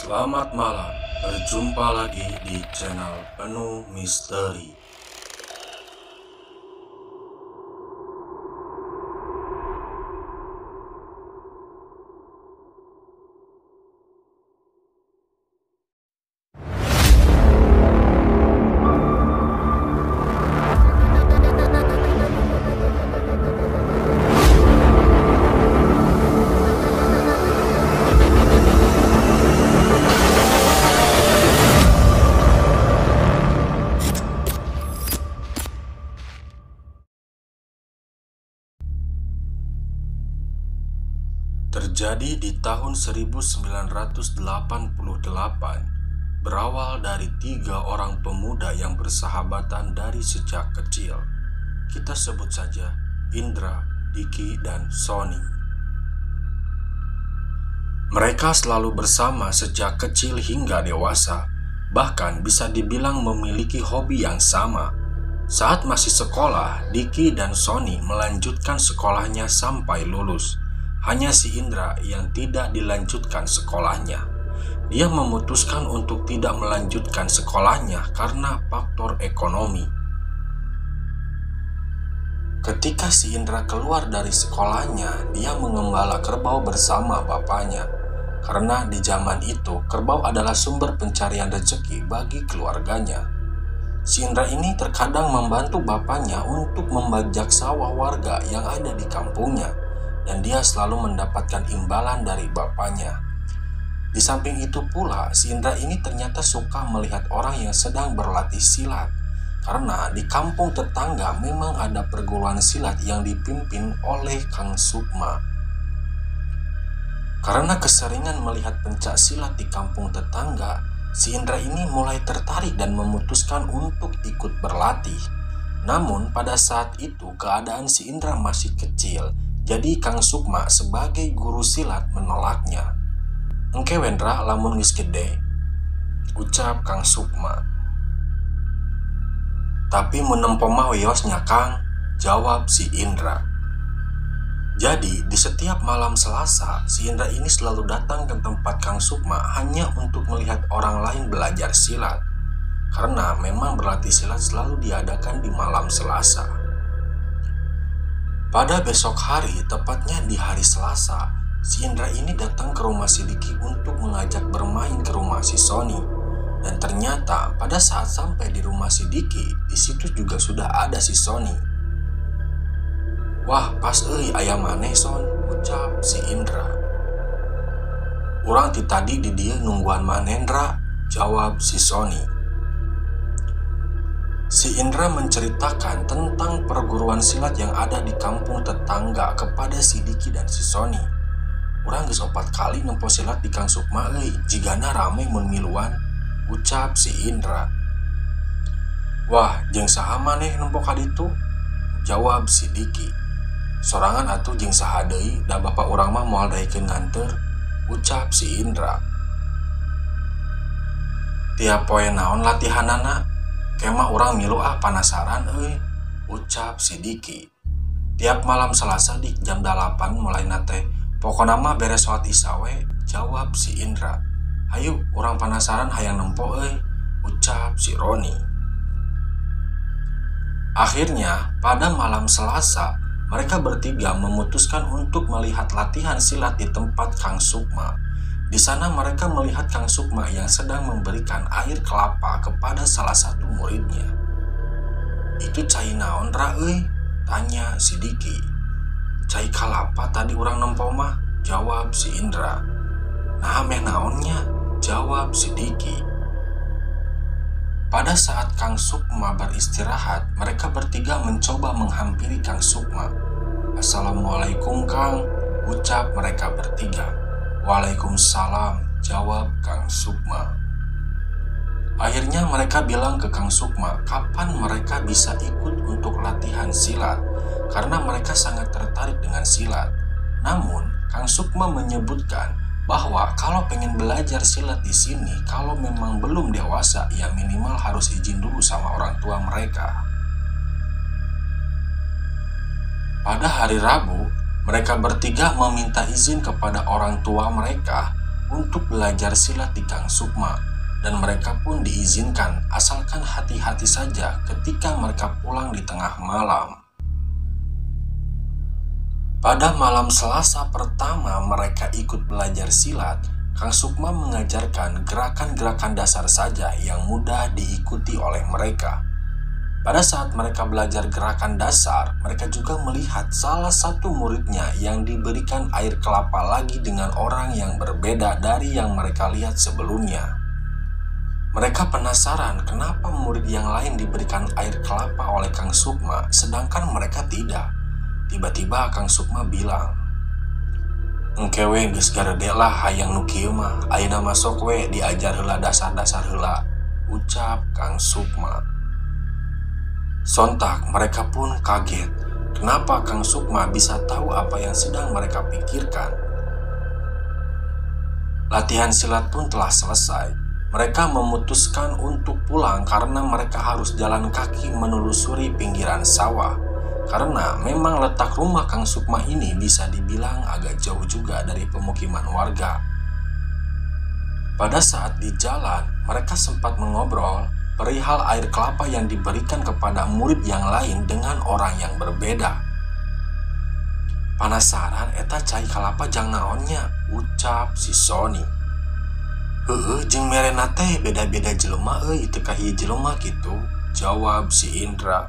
Selamat malam, berjumpa lagi di channel penuh misteri. Terjadi di tahun 1988, berawal dari 3 orang pemuda yang bersahabatan dari sejak kecil. Kita sebut saja Indra, Diki, dan Sony. Mereka selalu bersama sejak kecil hingga dewasa, bahkan bisa dibilang memiliki hobi yang sama. Saat masih sekolah, Diki dan Sony melanjutkan sekolahnya sampai lulus. Hanya si Indra yang tidak dilanjutkan sekolahnya. Dia memutuskan untuk tidak melanjutkan sekolahnya karena faktor ekonomi. Ketika si Indra keluar dari sekolahnya, dia mengembala kerbau bersama bapaknya. Karena di zaman itu, kerbau adalah sumber pencarian rezeki bagi keluarganya. Si Indra ini terkadang membantu bapaknya untuk membajak sawah warga yang ada di kampungnya. Dan dia selalu mendapatkan imbalan dari bapaknya. Di samping itu pula, si Indra ini ternyata suka melihat orang yang sedang berlatih silat. Karena di kampung tetangga memang ada perguruan silat yang dipimpin oleh Kang Sukma. Karena keseringan melihat pencak silat di kampung tetangga, si Indra ini mulai tertarik dan memutuskan untuk ikut berlatih. Namun pada saat itu keadaan si Indra masih kecil. Jadi Kang Sukma sebagai guru silat menolaknya. "Engke Wendra lamun geus gede," ucap Kang Sukma. "Tapi mun nempo mah wiosnya Kang," jawab si Indra. Jadi di setiap malam Selasa, si Indra ini selalu datang ke tempat Kang Sukma hanya untuk melihat orang lain belajar silat. Karena memang berlatih silat selalu diadakan di malam Selasa. Pada besok hari, tepatnya di hari Selasa, si Indra ini datang ke rumah si Diki untuk mengajak bermain ke rumah si Sony. Dan ternyata pada saat sampai di rumah si Diki, di situ juga sudah ada si Sony. "Wah, pas aya maneh Son," ucap si Indra. "Urang ti tadi di dieu nungguan manendra," jawab si Sony. Si Indra menceritakan tentang perguruan silat yang ada di kampung tetangga kepada si Diki dan si Sony. "Urang geus 4 kali nempo silat di Kang Sukma jigana rame mun miluan," ucap si Indra. "Wah, jeung saha maneh nempo ka ditu?" jawab si Diki. "Sorangan atuh jeung saha deui, da bapak urang mah moal daekeun nganteur," ucap si Indra. "Tiap poe naon latihanana? Kemah urang milu panasaran ucap si Diki. "Tiap malam Selasa di jam 8 mulai nate. Pokona mah beres sholat isya we," jawab si Indra. "Hayu, urang panasaran hayang nempo ucap si Roni. Akhirnya, pada malam Selasa, mereka bertiga memutuskan untuk melihat latihan silat di tempat Kang Sukma. Di sana mereka melihat Kang Sukma yang sedang memberikan air kelapa kepada salah satu muridnya. "Itu cai naon ra tanya si Diki. "Cai kalapa tadi urang nempo mah," jawab si Indra. "Nah meh naonnya?" jawab si Diki. Pada saat Kang Sukma beristirahat, mereka bertiga mencoba menghampiri Kang Sukma. "Assalamualaikum Kang," ucap mereka bertiga. "Waalaikumsalam," jawab Kang Sukma. Akhirnya mereka bilang ke Kang Sukma kapan mereka bisa ikut untuk latihan silat, karena mereka sangat tertarik dengan silat. Namun, Kang Sukma menyebutkan bahwa kalau pengen belajar silat di sini, kalau memang belum dewasa, ya minimal harus izin dulu sama orang tua mereka. Pada hari Rabu, mereka bertiga meminta izin kepada orang tua mereka untuk belajar silat di Kang Sukma, dan mereka pun diizinkan asalkan hati-hati saja ketika mereka pulang di tengah malam. Pada malam Selasa pertama mereka ikut belajar silat, Kang Sukma mengajarkan gerakan-gerakan dasar saja yang mudah diikuti oleh mereka. Pada saat mereka belajar gerakan dasar, mereka juga melihat salah satu muridnya yang diberikan air kelapa lagi dengan orang yang berbeda dari yang mereka lihat sebelumnya. Mereka penasaran kenapa murid yang lain diberikan air kelapa oleh Kang Sukma, sedangkan mereka tidak. Tiba-tiba Kang Sukma bilang, "Engkewe geus garede lah hayang nu kieu mah, ayeuna masuk we diajar heula dasar-dasar heula," ucap Kang Sukma. Sontak mereka pun kaget, kenapa Kang Sukma bisa tahu apa yang sedang mereka pikirkan. Latihan silat pun telah selesai. Mereka memutuskan untuk pulang karena mereka harus jalan kaki menelusuri pinggiran sawah. Karena memang letak rumah Kang Sukma ini bisa dibilang agak jauh juga dari pemukiman warga. Pada saat di jalan, mereka sempat mengobrol perihal air kelapa yang diberikan kepada murid yang lain dengan orang yang berbeda. "Panasaran eta cai kalapa jang naonnya," ucap si Sony. "Heueuh jeung merena teh beda-beda jelema euy teu ka hiji jelema kitu," jawab si Indra.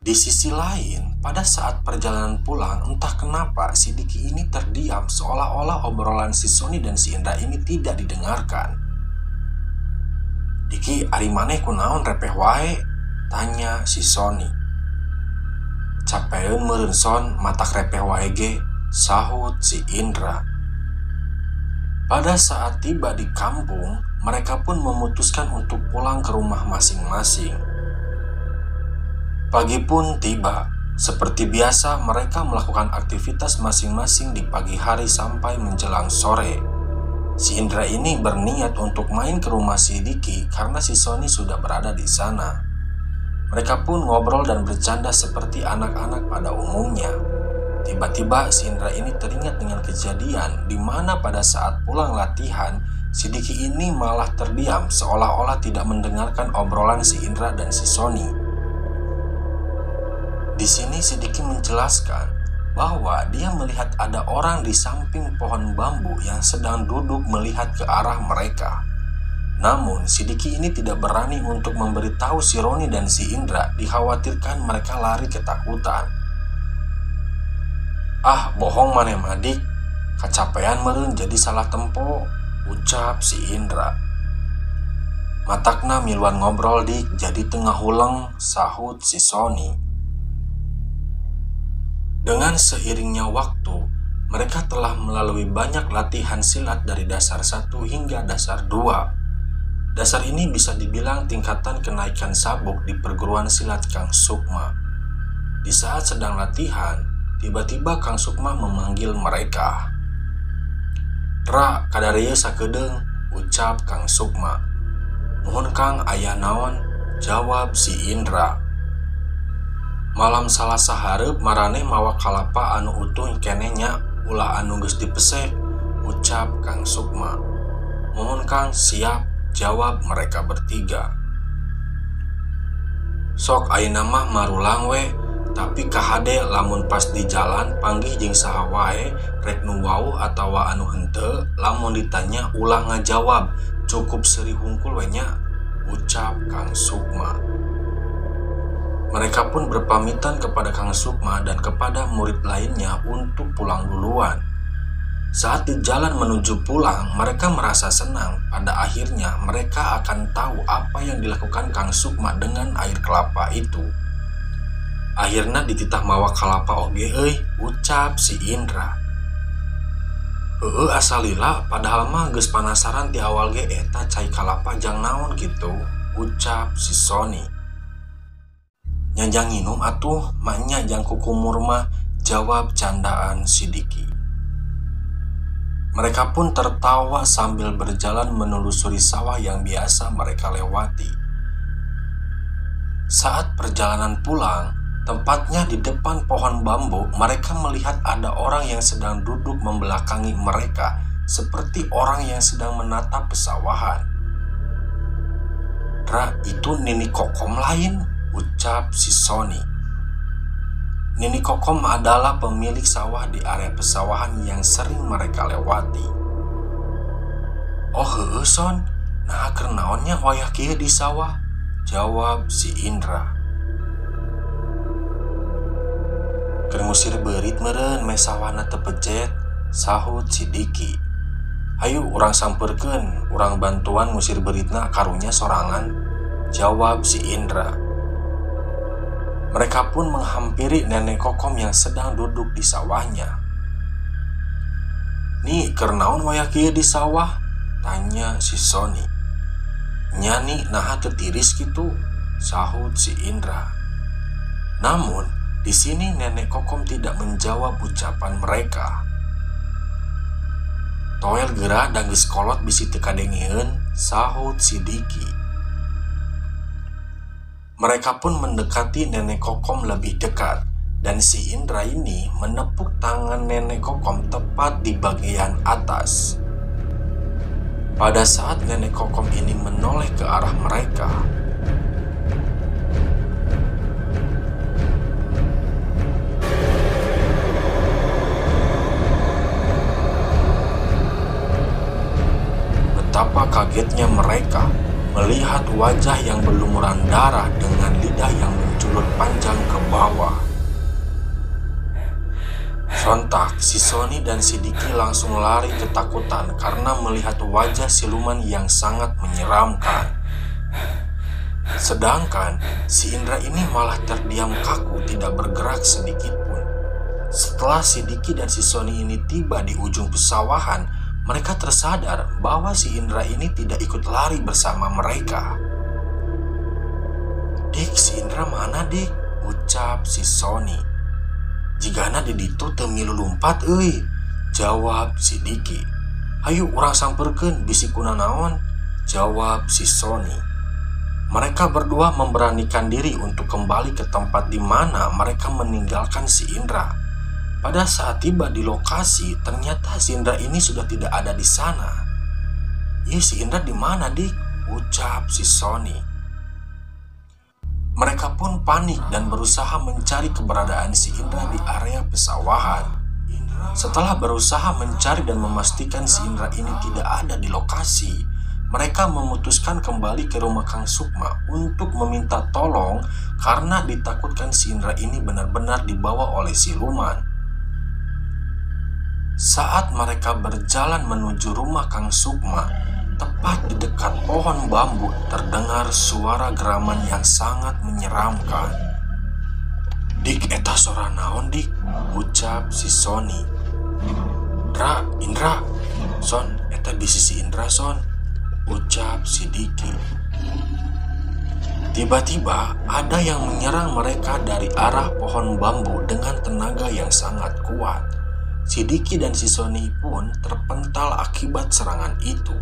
Di sisi lain, pada saat perjalanan pulang, entah kenapa si Diki ini terdiam seolah-olah obrolan si Sony dan si Indra ini tidak didengarkan. "Diki, ari maneh kunaon repeh wae?" tanya si Sony. "Capeun meureun son, matak repeh wae ge," sahut si Indra. Pada saat tiba di kampung, mereka pun memutuskan untuk pulang ke rumah masing-masing. Pagi pun tiba. Seperti biasa, mereka melakukan aktivitas masing-masing di pagi hari sampai menjelang sore. Si Indra ini berniat untuk main ke rumah si Diki karena si Sony sudah berada di sana. Mereka pun ngobrol dan bercanda seperti anak-anak pada umumnya. Tiba-tiba si Indra ini teringat dengan kejadian di mana pada saat pulang latihan, si Diki ini malah terdiam seolah-olah tidak mendengarkan obrolan si Indra dan si Sony. Di sini si Diki menjelaskan bahwa dia melihat ada orang di samping pohon bambu yang sedang duduk melihat ke arah mereka. Namun si Diki ini tidak berani untuk memberitahu si Roni dan si Indra, dikhawatirkan mereka lari ketakutan. "Ah, bohong maneh madik, kacapean meureun jadi salah tempo," ucap si Indra. "Matakna miluan ngobrol dik, jadi tengah huleng," sahut si Sony. Dengan seiringnya waktu, mereka telah melalui banyak latihan silat dari dasar 1 hingga dasar 2. Dasar ini bisa dibilang tingkatan kenaikan sabuk di perguruan silat Kang Sukma. Di saat sedang latihan, tiba-tiba Kang Sukma memanggil mereka. "Ra, kadarieu sakedeung," ucap Kang Sukma. "Nuhun Kang, aya naon?" jawab si Indra. "Malam Salasa hareup marane mawa kalapa anu utuh keneh nya, ulah anu geus dipesek," ucap Kang Sukma. "Mohon Kang, siap," jawab mereka bertiga. "Sok ayeuna mah marulang we, tapi kahade lamun pas di jalan panggih jeung saha wae rek nu wau atawa anu henteu, lamun ditanya ulah ngajawab, cukup seuri hungkul we nya," ucap Kang Sukma. Mereka pun berpamitan kepada Kang Sukma dan kepada murid lainnya untuk pulang duluan. Saat di jalan menuju pulang, mereka merasa senang. Pada akhirnya mereka akan tahu apa yang dilakukan Kang Sukma dengan air kelapa itu. "Akhirna dititah mawa kalapa oge euy," ucap si Indra. "Heueuh asalila, padahal mah geus panasaran ti awal ge eta cai kalapa jang naon kitu," ucap si Sony. "Nyanjang nginum atuh, maknya jang kukumur mah," jawab candaan si Diki. Mereka pun tertawa sambil berjalan menelusuri sawah yang biasa mereka lewati. Saat perjalanan pulang, tepatnya di depan pohon bambu, mereka melihat ada orang yang sedang duduk membelakangi mereka seperti orang yang sedang menatap pesawahan. "Dra, itu Nini Kokom lain," ucap si Sony. Nini Kokom adalah pemilik sawah di area pesawahan yang sering mereka lewati. "Oh heueuh Son, nah keur naonnya wayah kieu di sawah?" jawab si Indra. "Keur ngusir beurit meureun me sawahna teu pejet," sahut si Diki. "Hayu urang sampeurkeun, urang bantuan ngusir beuritna karunya sorangan," jawab si Indra. Mereka pun menghampiri nenek Kokom yang sedang duduk di sawahnya. "Ni keur naon wayah kieu di sawah?" tanya si Sony. "Nya ni naha teu tiris kitu," sahut si Indra. Namun di sini nenek Kokom tidak menjawab ucapan mereka. "Toel geura da geus kolot bisi teu kadengieun," sahut si Diki. Mereka pun mendekati nenek Kokom lebih dekat, dan si Indra ini menepuk tangan nenek Kokom tepat di bagian atas. Pada saat nenek Kokom ini menoleh ke arah mereka, betapa kagetnya mereka melihat wajah yang berlumuran darah dengan lidah yang menculur panjang ke bawah. Sontak, si Sony dan si Diki langsung lari ketakutan karena melihat wajah siluman yang sangat menyeramkan. Sedangkan si Indra ini malah terdiam kaku, tidak bergerak sedikit pun. Setelah si Diki dan si Sony ini tiba di ujung pesawahan, mereka tersadar bahwa si Indra ini tidak ikut lari bersama mereka. "Dik, si Indra mana dik?" ucap si Sony. "Jigana di ditu teu milu lumpat euy," jawab si Diki. "Hayu urang sampeurkeun bisi kunaon," jawab si Sony. Mereka berdua memberanikan diri untuk kembali ke tempat di mana mereka meninggalkan si Indra. Pada saat tiba di lokasi, ternyata si Indra ini sudah tidak ada di sana. "Ih, si Indra di mana, Dik?" ucap si Sony. Mereka pun panik dan berusaha mencari keberadaan si Indra di area pesawahan. Setelah berusaha mencari dan memastikan si Indra ini tidak ada di lokasi, mereka memutuskan kembali ke rumah Kang Sukma untuk meminta tolong karena ditakutkan si Indra ini benar-benar dibawa oleh siluman. Saat mereka berjalan menuju rumah Kang Sukma, tepat di dekat pohon bambu terdengar suara geraman yang sangat menyeramkan. "Dik, eta suara naon dik?" ucap si Sony. "Dra, Indra, Son, eta bisi si Indra Son," ucap si Diki. Tiba-tiba ada yang menyerang mereka dari arah pohon bambu dengan tenaga yang sangat kuat. Si Diki dan si Sony pun terpental akibat serangan itu.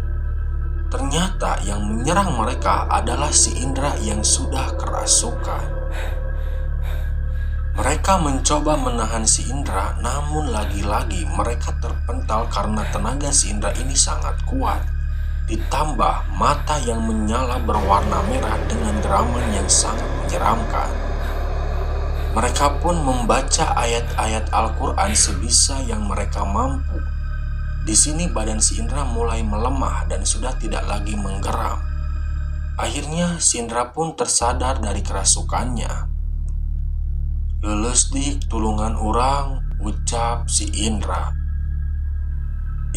Ternyata yang menyerang mereka adalah si Indra yang sudah kerasukan. Mereka mencoba menahan si Indra, namun lagi-lagi mereka terpental karena tenaga si Indra ini sangat kuat. Ditambah mata yang menyala berwarna merah dengan geraman yang sangat menyeramkan. Mereka pun membaca ayat-ayat Al-Quran sebisa yang mereka mampu. Di sini badan si Indra mulai melemah dan sudah tidak lagi menggeram. Akhirnya si Indra pun tersadar dari kerasukannya. "Leuleus dik, tulungan urang," ucap si Indra.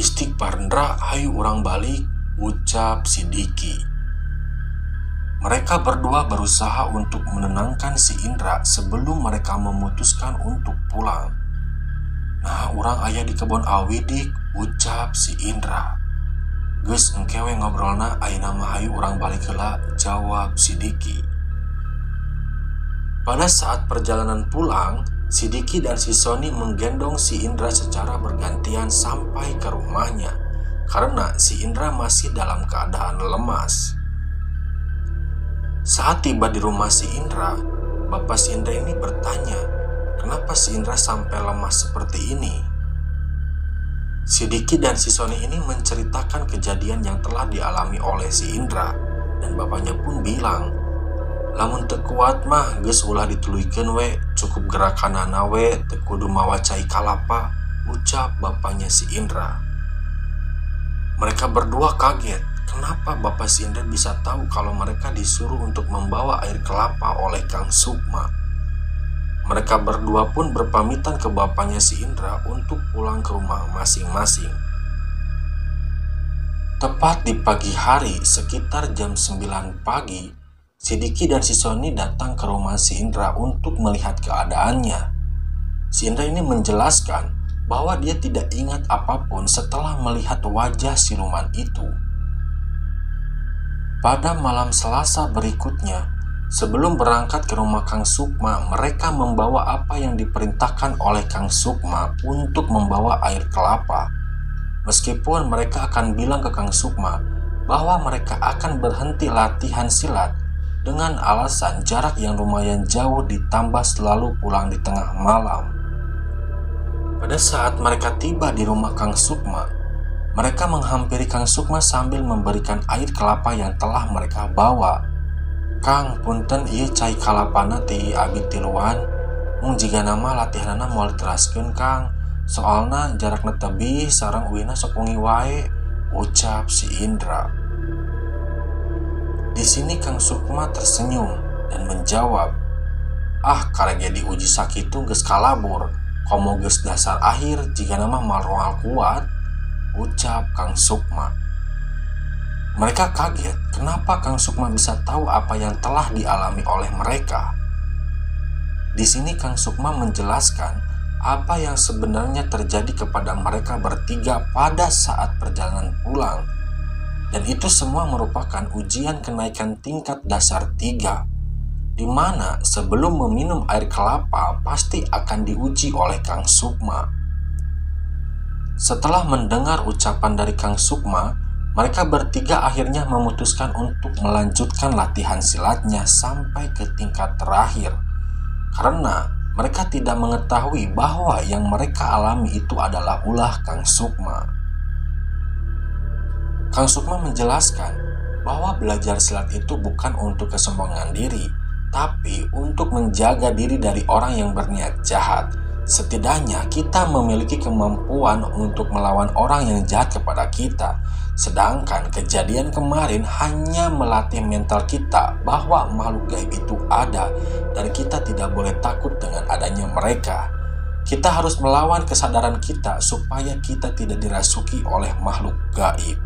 "Istighfar Indra, hayu urang balik," ucap si Diki. Mereka berdua berusaha untuk menenangkan si Indra sebelum mereka memutuskan untuk pulang. "Nah, urang aya di kebon awi dik," ucap si Indra. "Geus engkewe ngobrolna, ayeuna mah hayu urang balik heula," jawab si Diki. Pada saat perjalanan pulang, si Diki dan si Sony menggendong si Indra secara bergantian sampai ke rumahnya karena si Indra masih dalam keadaan lemas. Saat tiba di rumah si Indra, bapak si Indra ini bertanya, kenapa si Indra sampai lemah seperti ini? Si Diki dan si Sony ini menceritakan kejadian yang telah dialami oleh si Indra, dan bapaknya pun bilang, "Lamun teu kuat mah geus ulah dituluykeun we, cukup gerakanana we, teu kudu mawa cai kalapa," ucap bapaknya si Indra. Mereka berdua kaget, kenapa bapak si Indra bisa tahu kalau mereka disuruh untuk membawa air kelapa oleh Kang Sukma. Mereka berdua pun berpamitan ke bapaknya si Indra untuk pulang ke rumah masing-masing. Tepat di pagi hari, sekitar jam 9 pagi, si Diki dan si Sony datang ke rumah si Indra untuk melihat keadaannya. Si Indra ini menjelaskan bahwa dia tidak ingat apapun setelah melihat wajah siluman itu. Pada malam Selasa berikutnya, sebelum berangkat ke rumah Kang Sukma, mereka membawa apa yang diperintahkan oleh Kang Sukma untuk membawa air kelapa. Meskipun mereka akan bilang ke Kang Sukma bahwa mereka akan berhenti latihan silat dengan alasan jarak yang lumayan jauh ditambah selalu pulang di tengah malam. Pada saat mereka tiba di rumah Kang Sukma, mereka menghampiri Kang Sukma sambil memberikan air kelapa yang telah mereka bawa. "Kang, punten ieu cai kalapana ti abi tiluan. Mung jiga nama latihanana moal diteraskeun Kang. Soalna jarakna tebih sareng uina sok wengi wae," ucap si Indra. Di sini Kang Sukma tersenyum dan menjawab, "Ah, karege diuji sakitu geus kalabur. Komo geus dasar akhir jika nama malroal kuat," ucap Kang Sukma. Mereka kaget kenapa Kang Sukma bisa tahu apa yang telah dialami oleh mereka. Di sini Kang Sukma menjelaskan apa yang sebenarnya terjadi kepada mereka bertiga pada saat perjalanan pulang. Dan itu semua merupakan ujian kenaikan tingkat dasar 3, di mana sebelum meminum air kelapa pasti akan diuji oleh Kang Sukma. Setelah mendengar ucapan dari Kang Sukma, mereka bertiga akhirnya memutuskan untuk melanjutkan latihan silatnya sampai ke tingkat terakhir, karena mereka tidak mengetahui bahwa yang mereka alami itu adalah ulah Kang Sukma. Kang Sukma menjelaskan bahwa belajar silat itu bukan untuk kesombongan diri, tapi untuk menjaga diri dari orang yang berniat jahat. Setidaknya kita memiliki kemampuan untuk melawan orang yang jahat kepada kita. Sedangkan kejadian kemarin hanya melatih mental kita bahwa makhluk gaib itu ada dan kita tidak boleh takut dengan adanya mereka. Kita harus melawan kesadaran kita supaya kita tidak dirasuki oleh makhluk gaib.